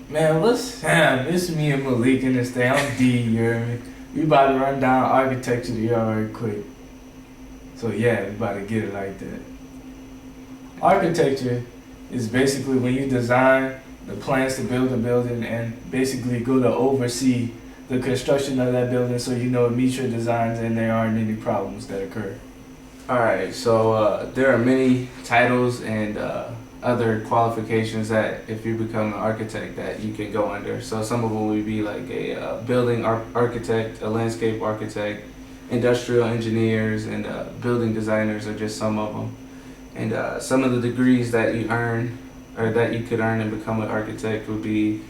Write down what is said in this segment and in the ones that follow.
Man, it's me and Malik in this thing. I'm D, you hear me? We about to run down architecture to y'all right quick. So yeah, we about to get it like that. Architecture is basically when you design the plans to build a building and basically go to oversee the construction of that building so you know it meets your designs and there aren't any problems that occur. All right, so there are many titles and other qualifications that if you become an architect that you can go under. So some of them would be like a building architect, a landscape architect, industrial engineers, and building designers are just some of them. And some of the degrees that you earn or that you could earn and become an architect would be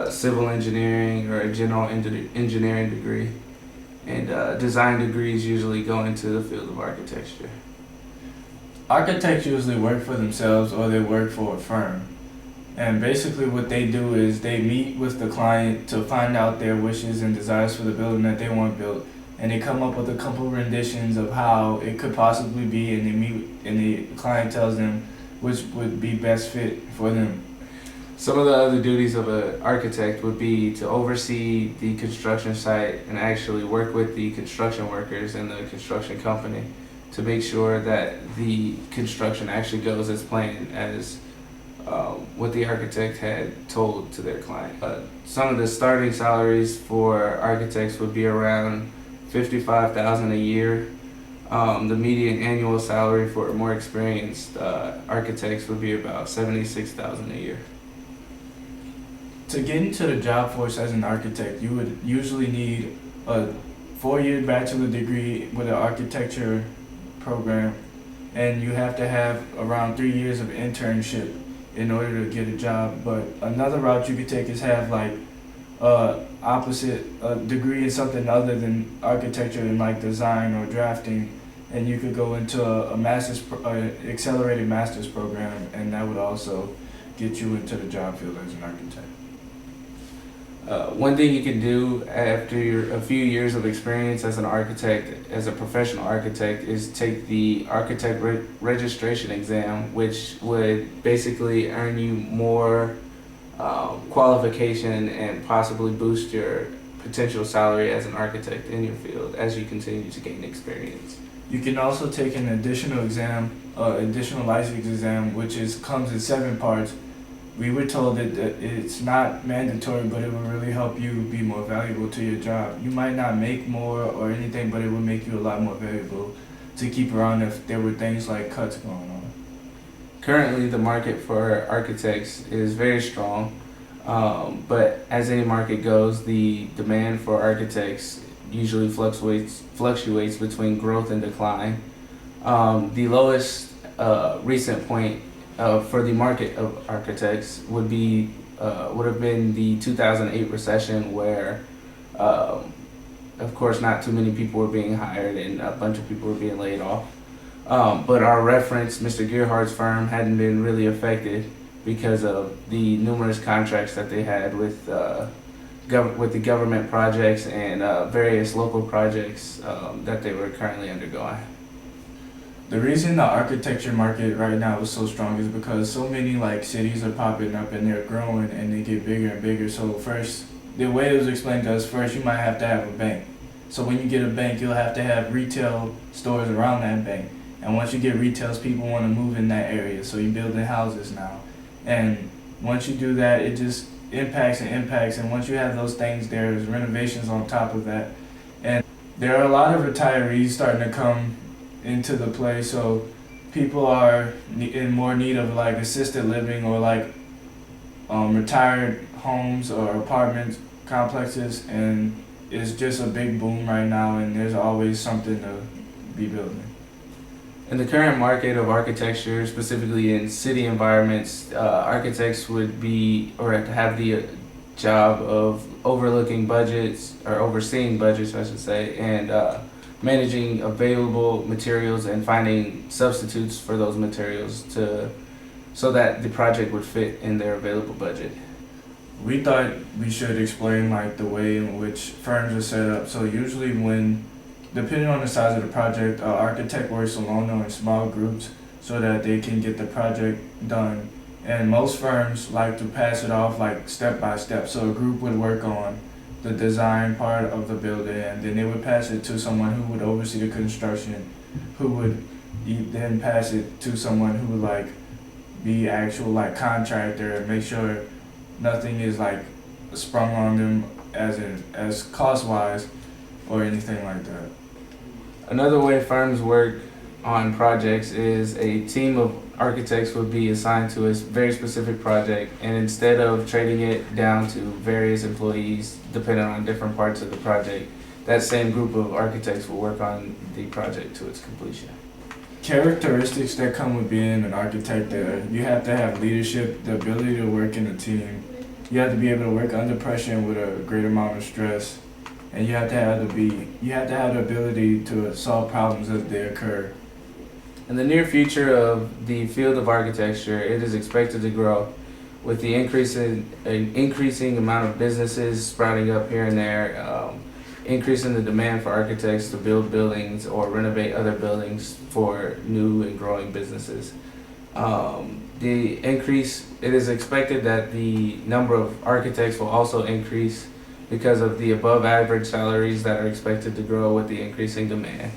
civil engineering or a general engineering degree. And design degrees usually go into the field of architecture. Architects usually work for themselves or they work for a firm. And basically what they do is they meet with the client to find out their wishes and desires for the building that they want built. And they come up with a couple renditions of how it could possibly be, and they meet and the client tells them which would be best fit for them. Some of the other duties of an architect would be to oversee the construction site and actually work with the construction workers and the construction company to make sure that the construction actually goes as planned as what the architect had told to their client. Some of the starting salaries for architects would be around $55,000 a year. The median annual salary for more experienced architects would be about $76,000 a year. To get into the job force as an architect, you would usually need a 4-year bachelor degree with an architecture program, and you have to have around 3 years of internship in order to get a job. But another route you could take is have like opposite a degree in something other than architecture in like design or drafting, and you could go into a accelerated master's program, and that would also get you into the job field as an architect. One thing you can do after a few years of experience as an architect, as a professional architect, is take the architect registration exam, which would basically earn you more qualification and possibly boost your potential salary as an architect in your field as you continue to gain experience. You can also take an additional exam, additional license exam, which comes in 7 parts. We were told that it's not mandatory, but it will really help you be more valuable to your job. You might not make more or anything, but it will make you a lot more valuable to keep around if there were things like cuts going on. Currently, the market for architects is very strong, but as any market goes, the demand for architects usually fluctuates between growth and decline. The lowest recent point for the market of architects would have been the 2008 recession, where of course not too many people were being hired and a bunch of people were being laid off. But our reference, Mr. Gearhart's firm, hadn't been really affected because of the numerous contracts that they had with the government projects and various local projects that they were currently undergoing. The reason the architecture market right now is so strong is because so many like cities are popping up and they're growing and they get bigger and bigger. So first, the way it was explained to us, first you might have to have a bank. So when you get a bank, you'll have to have retail stores around that bank. And once you get retails, people want to move in that area. So you're building houses now. And once you do that, it just impacts and impacts. And once you have those things, there's renovations on top of that. And there are a lot of retirees starting to come into the play, so people are in more need of like assisted living or like retired homes or apartment complexes, and it's just a big boom right now, and there's always something to be building. In the current market of architecture, specifically in city environments, architects would be or have the job of overlooking budgets or overseeing budgets, I should say, and managing available materials and finding substitutes for those materials so that the project would fit in their available budget. We thought we should explain like the way in which firms are set up. So usually depending on the size of the project, architect works alone or in small groups so that they can get the project done And most firms like to pass it off like step by step. So a group would work on the design part of the building, and then they would pass it to someone who would oversee the construction, who would then pass it to someone who would like be actual like contractor and make sure nothing is like sprung on them as cost wise or anything like that. Another way firms work on projects is a team of architects would be assigned to a very specific project, and instead of trading it down to various employees depending on different parts of the project, that same group of architects will work on the project to its completion. Characteristics that come with being an architect there, you have to have leadership, the ability to work in a team. You have to be able to work under pressure and with a great amount of stress. And you have to have the ability to solve problems as they occur. In the near future of the field of architecture, it is expected to grow with the increasing amount of businesses sprouting up here and there, increasing the demand for architects to build buildings or renovate other buildings for new and growing businesses. It is expected that the number of architects will also increase because of the above average salaries that are expected to grow with the increasing demand.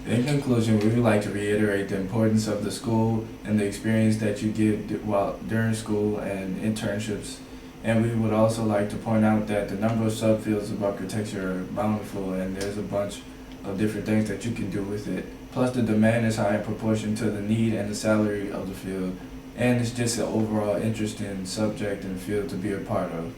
In conclusion, we would like to reiterate the importance of the school and the experience that you get while during school and internships. And we would also like to point out that the number of subfields of architecture are bountiful, and there's a bunch of different things that you can do with it. Plus, the demand is high in proportion to the need and the salary of the field. And it's just an overall interesting subject and field to be a part of.